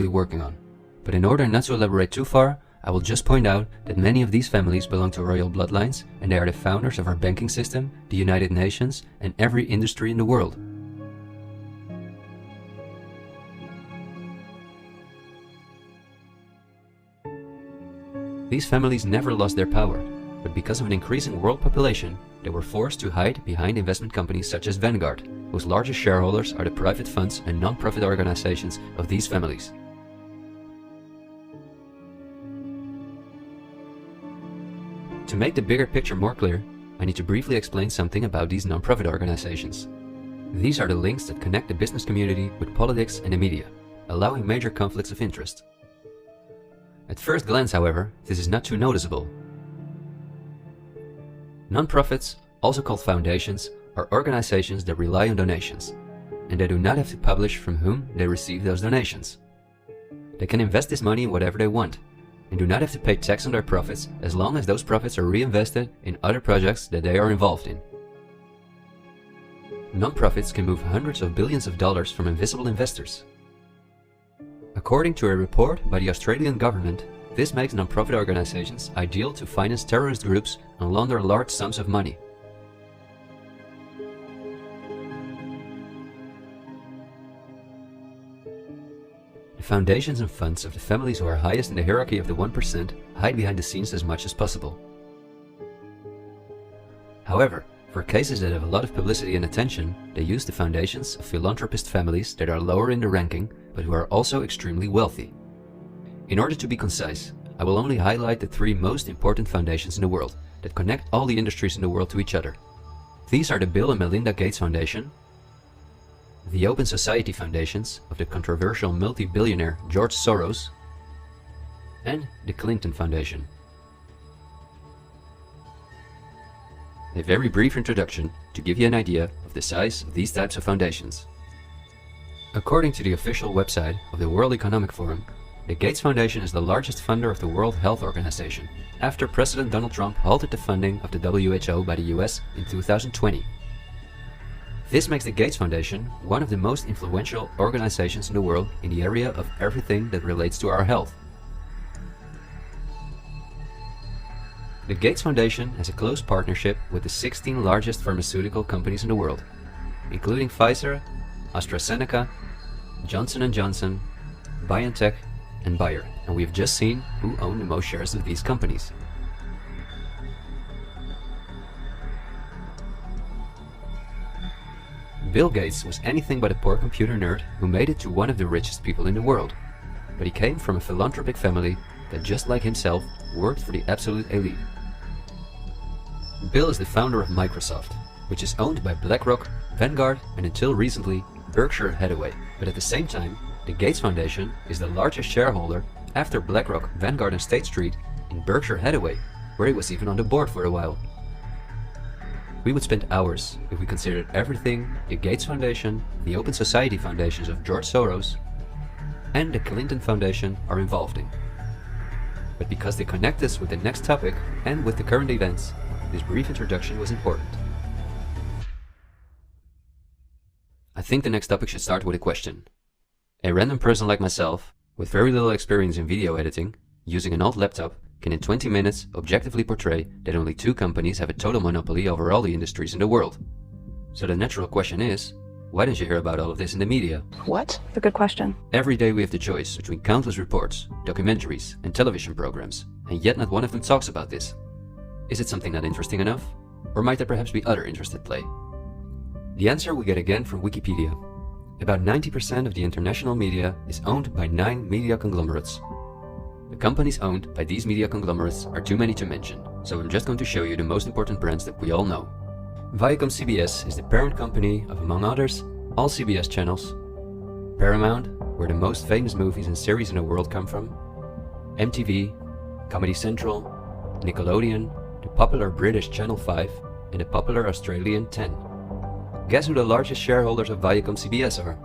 working on. But in order not to elaborate too far, I will just point out that many of these families belong to royal bloodlines, and they are the founders of our banking system, the United Nations, and every industry in the world. These families never lost their power, but because of an increasing world population, they were forced to hide behind investment companies such as Vanguard, whose largest shareholders are the private funds and non-profit organizations of these families. To make the bigger picture more clear, I need to briefly explain something about these non-profit organizations. These are the links that connect the business community with politics and the media, allowing major conflicts of interest. At first glance, however, this is not too noticeable. Non-profits, also called foundations, are organizations that rely on donations, and they do not have to publish from whom they receive those donations. They can invest this money in whatever they want, and do not have to pay tax on their profits as long as those profits are reinvested in other projects that they are involved in. Non-profits can move hundreds of billions of dollars from invisible investors. According to a report by the Australian government, this makes non-profit organizations ideal to finance terrorist groups and launder large sums of money. The foundations and funds of the families who are highest in the hierarchy of the 1% hide behind the scenes as much as possible. However, for cases that have a lot of publicity and attention, they use the foundations of philanthropist families that are lower in the ranking, but who are also extremely wealthy. In order to be concise, I will only highlight the 3 most important foundations in the world that connect all the industries in the world to each other. These are the Bill and Melinda Gates Foundation, the Open Society Foundations of the controversial multi-billionaire George Soros, and the Clinton Foundation. A very brief introduction to give you an idea of the size of these types of foundations. According to the official website of the World Economic Forum, the Gates Foundation is the largest funder of the World Health Organization, after President Donald Trump halted the funding of the WHO by the US in 2020. This makes the Gates Foundation one of the most influential organizations in the world in the area of everything that relates to our health. The Gates Foundation has a close partnership with the 16 largest pharmaceutical companies in the world, including Pfizer, AstraZeneca, Johnson & Johnson, BioNTech, and Bayer, and we have just seen who own the most shares of these companies. Bill Gates was anything but a poor computer nerd who made it to one of the richest people in the world, but he came from a philanthropic family that, just like himself, worked for the absolute elite. Bill is the founder of Microsoft, which is owned by BlackRock, Vanguard, and until recently, Berkshire Hathaway, but at the same time, the Gates Foundation is the largest shareholder after BlackRock, Vanguard, and State Street in Berkshire Hathaway, where he was even on the board for a while. We would spend hours if we considered everything the Gates Foundation, the Open Society Foundations of George Soros, and the Clinton Foundation are involved in. But because they connect us with the next topic and with the current events, this brief introduction was important. I think the next topic should start with a question. A random person like myself, with very little experience in video editing, using an old laptop, can in 20 minutes objectively portray that only 2 companies have a total monopoly over all the industries in the world. So the natural question is, why don't you hear about all of this in the media? What? That's a good question. Every day we have the choice between countless reports, documentaries, and television programs, and yet not one of them talks about this. Is it something not interesting enough? Or might there perhaps be other interests at play? The answer we get again from Wikipedia. About 90% of the international media is owned by 9 media conglomerates. The companies owned by these media conglomerates are too many to mention, so I'm just going to show you the most important brands that we all know. Viacom CBS is the parent company of, among others, all CBS channels, Paramount, where the most famous movies and series in the world come from, MTV, Comedy Central, Nickelodeon, the popular British Channel 5, and the popular Australian 10. Guess who the largest shareholders of Viacom CBS are?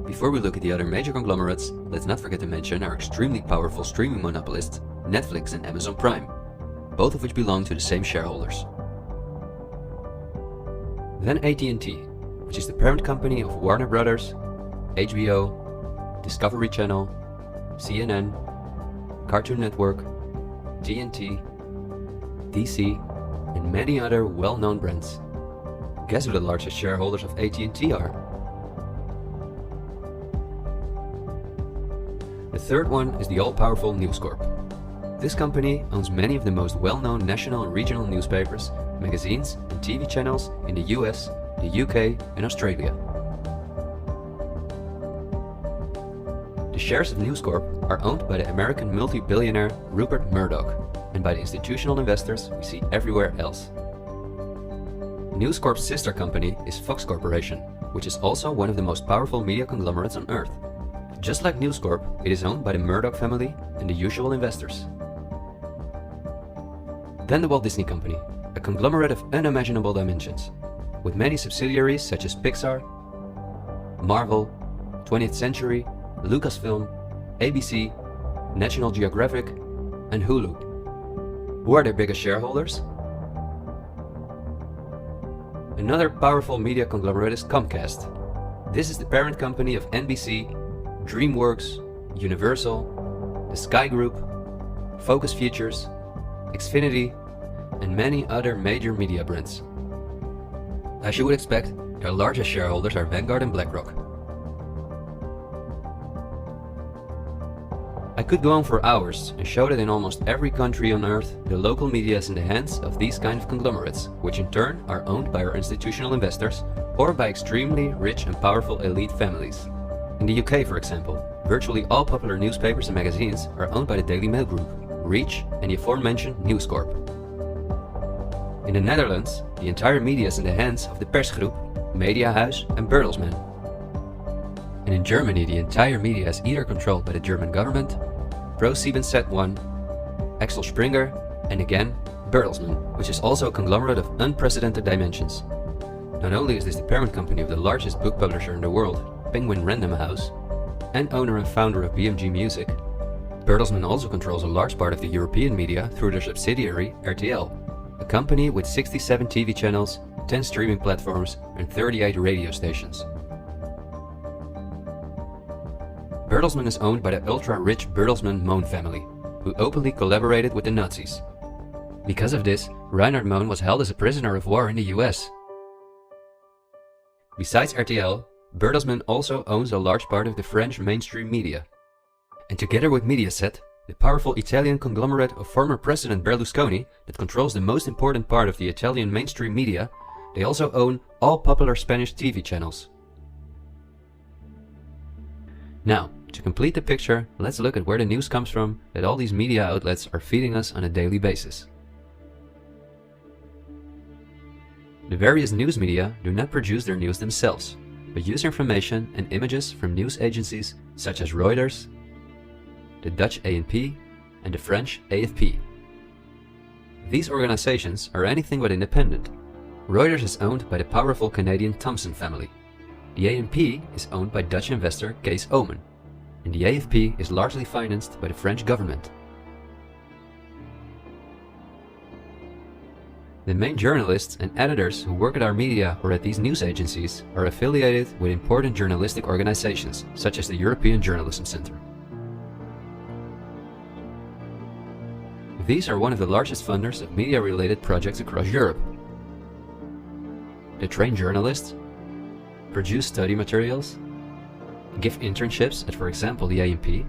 Before we look at the other major conglomerates, let's not forget to mention our extremely powerful streaming monopolists, Netflix and Amazon Prime, both of which belong to the same shareholders. Then AT&T, which is the parent company of Warner Brothers, HBO, Discovery Channel, CNN, Cartoon Network, TNT, DC, and many other well-known brands. Guess who the largest shareholders of AT&T are? The third one is the all-powerful News Corp. This company owns many of the most well-known national and regional newspapers, magazines, and TV channels in the US, the UK, and Australia. The shares of News Corp are owned by the American multi-billionaire Rupert Murdoch and by the institutional investors we see everywhere else. News Corp's sister company is Fox Corporation, which is also one of the most powerful media conglomerates on Earth. Just like News Corp, it is owned by the Murdoch family and the usual investors. Then the Walt Disney Company, a conglomerate of unimaginable dimensions, with many subsidiaries such as Pixar, Marvel, 20th Century, Lucasfilm, ABC, National Geographic, and Hulu. Who are their biggest shareholders? Another powerful media conglomerate is Comcast. This is the parent company of NBC, DreamWorks, Universal, the Sky Group, Focus Features, Xfinity, and many other major media brands. As you would expect, their largest shareholders are Vanguard and BlackRock. I could go on for hours and show that in almost every country on Earth, the local media is in the hands of these kind of conglomerates, which in turn are owned by our institutional investors or by extremely rich and powerful elite families. In the UK, for example, virtually all popular newspapers and magazines are owned by the Daily Mail Group, Reach, and the aforementioned News Corp. In the Netherlands, the entire media is in the hands of the Persgroep, Mediahuis, and Bertelsmann. And in Germany, the entire media is either controlled by the German government, ProSiebenSat.1, Axel Springer, and again, Bertelsmann, which is also a conglomerate of unprecedented dimensions. Not only is this the parent company of the largest book publisher in the world, Penguin Random House, and owner and founder of BMG Music, Bertelsmann also controls a large part of the European media through their subsidiary RTL, a company with 67 TV channels, 10 streaming platforms, and 38 radio stations. Bertelsmann is owned by the ultra-rich Bertelsmann Mohn family, who openly collaborated with the Nazis. Because of this, Reinhard Mohn was held as a prisoner of war in the US. Besides RTL, Bertelsmann also owns a large part of the French mainstream media. And together with Mediaset, the powerful Italian conglomerate of former President Berlusconi that controls the most important part of the Italian mainstream media, they also own all popular Spanish TV channels. Now, to complete the picture, let's look at where the news comes from that all these media outlets are feeding us on a daily basis. The various news media do not produce their news themselves, but use information and images from news agencies such as Reuters, the Dutch ANP, and the French AFP. These organizations are anything but independent. Reuters is owned by the powerful Canadian Thomson family. The ANP is owned by Dutch investor Kees Omen, and the AFP is largely financed by the French government. The main journalists and editors who work at our media or at these news agencies are affiliated with important journalistic organizations, such as the European Journalism Center. These are one of the largest funders of media-related projects across Europe. They train journalists, produce study materials, give internships at, for example, the ANP,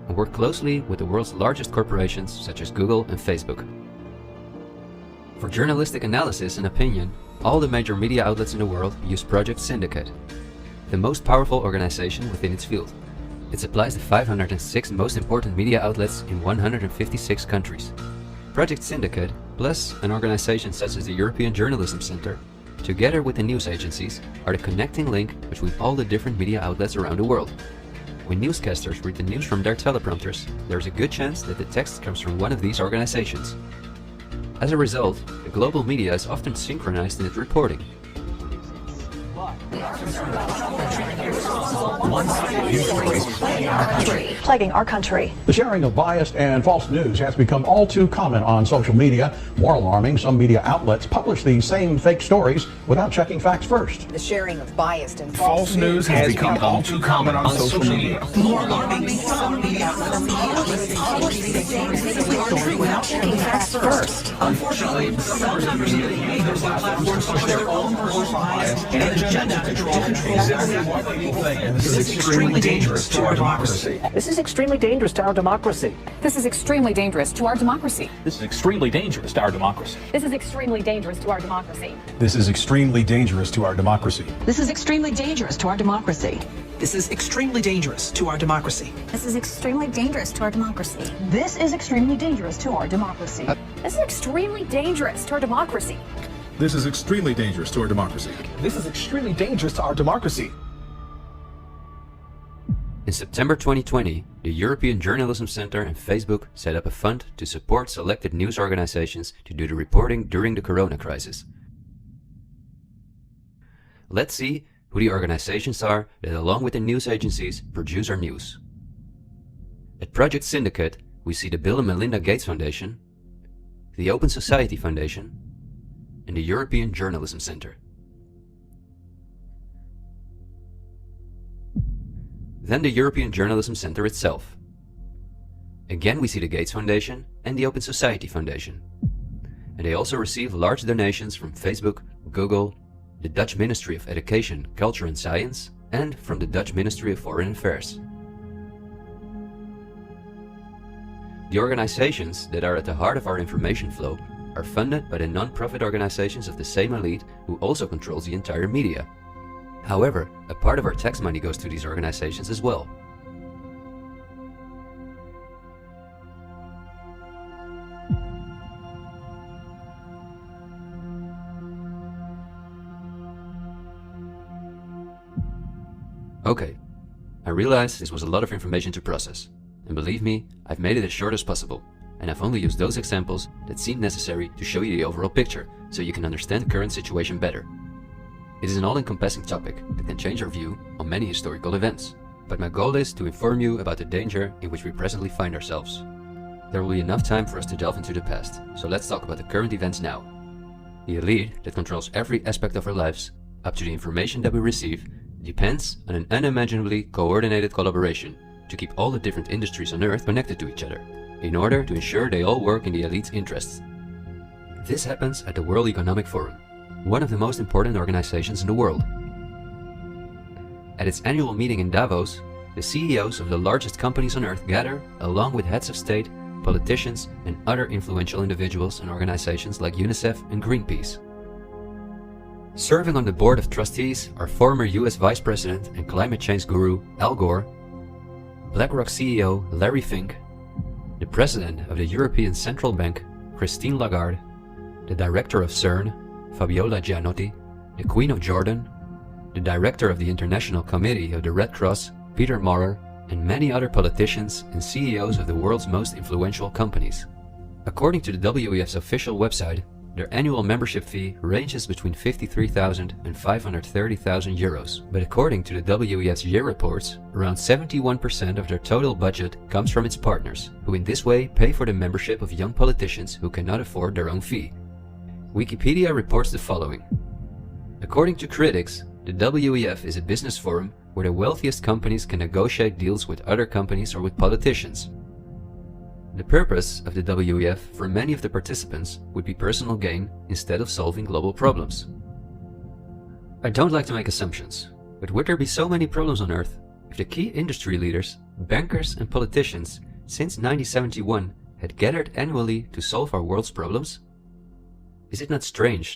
and work closely with the world's largest corporations such as Google and Facebook. For journalistic analysis and opinion, all the major media outlets in the world use Project Syndicate, the most powerful organization within its field. It supplies the 506 most important media outlets in 156 countries. Project Syndicate, plus an organization such as the European Journalism Center, together with the news agencies, are the connecting link between all the different media outlets around the world. When newscasters read the news from their teleprompters, there is a good chance that the text comes from one of these organizations. As a result, the global media is often synchronized in its reporting. one-sided news stories plaguing our country. The sharing of biased and false news has become all too common on social media. More alarming, some media outlets publish these same fake stories without checking facts first. The sharing of biased and false news has become all too common on social media. More alarming, some media outlets publish these same fake stories without checking facts first. Unfortunately, some members of the media platforms push their own personal bias and agenda to control exactly what people think. And this is extremely dangerous to our democracy. This is extremely dangerous to our democracy. This is extremely dangerous to our democracy. This is extremely dangerous to our democracy. This is extremely dangerous to our democracy. This is extremely dangerous to our democracy. This is extremely dangerous to our democracy. This is extremely dangerous to our democracy. This is extremely dangerous to our democracy. This is extremely dangerous to our democracy. This is extremely dangerous to our democracy. This is extremely dangerous to our democracy. This is extremely dangerous to our democracy. In September 2020, the European Journalism Center and Facebook set up a fund to support selected news organizations to do the reporting during the corona crisis. Let's see who the organizations are that, along with the news agencies, produce our news. At Project Syndicate, we see the Bill and Melinda Gates Foundation, the Open Society Foundation, and the European Journalism Center. Then the European Journalism Center itself. Again, we see the Gates Foundation and the Open Society Foundation. And they also receive large donations from Facebook, Google, the Dutch Ministry of Education, Culture and Science, and from the Dutch Ministry of Foreign Affairs. The organizations that are at the heart of our information flow are funded by the non-profit organizations of the same elite who also controls the entire media. However, a part of our tax money goes to these organizations as well. Okay, I realize this was a lot of information to process, and believe me, I've made it as short as possible, and I've only used those examples that seemed necessary to show you the overall picture, so you can understand the current situation better. It is an all-encompassing topic that can change our view on many historical events, but my goal is to inform you about the danger in which we presently find ourselves. There will be enough time for us to delve into the past, so let's talk about the current events now. The elite that controls every aspect of our lives, up to the information that we receive, depends on an unimaginably coordinated collaboration to keep all the different industries on Earth connected to each other, in order to ensure they all work in the elite's interests. This happens at the World Economic Forum, one of the most important organizations in the world. At its annual meeting in Davos, the CEOs of the largest companies on Earth gather, along with heads of state, politicians, and other influential individuals and organizations like UNICEF and Greenpeace. Serving on the board of trustees are former US Vice President and climate change guru Al Gore, BlackRock CEO Larry Fink, the President of the European Central Bank Christine Lagarde, the Director of CERN Fabiola Gianotti, the Queen of Jordan, the Director of the International Committee of the Red Cross Peter Maurer, and many other politicians and CEOs of the world's most influential companies. According to the WEF's official website, their annual membership fee ranges between 53,000 and 530,000 euros, but according to the WEF's year reports, around 71% of their total budget comes from its partners, who in this way pay for the membership of young politicians who cannot afford their own fee. Wikipedia reports the following. According to critics, the WEF is a business forum where the wealthiest companies can negotiate deals with other companies or with politicians. The purpose of the WEF for many of the participants would be personal gain instead of solving global problems. I don't like to make assumptions, but would there be so many problems on Earth if the key industry leaders, bankers and politicians since 1971 had gathered annually to solve our world's problems? Is it not strange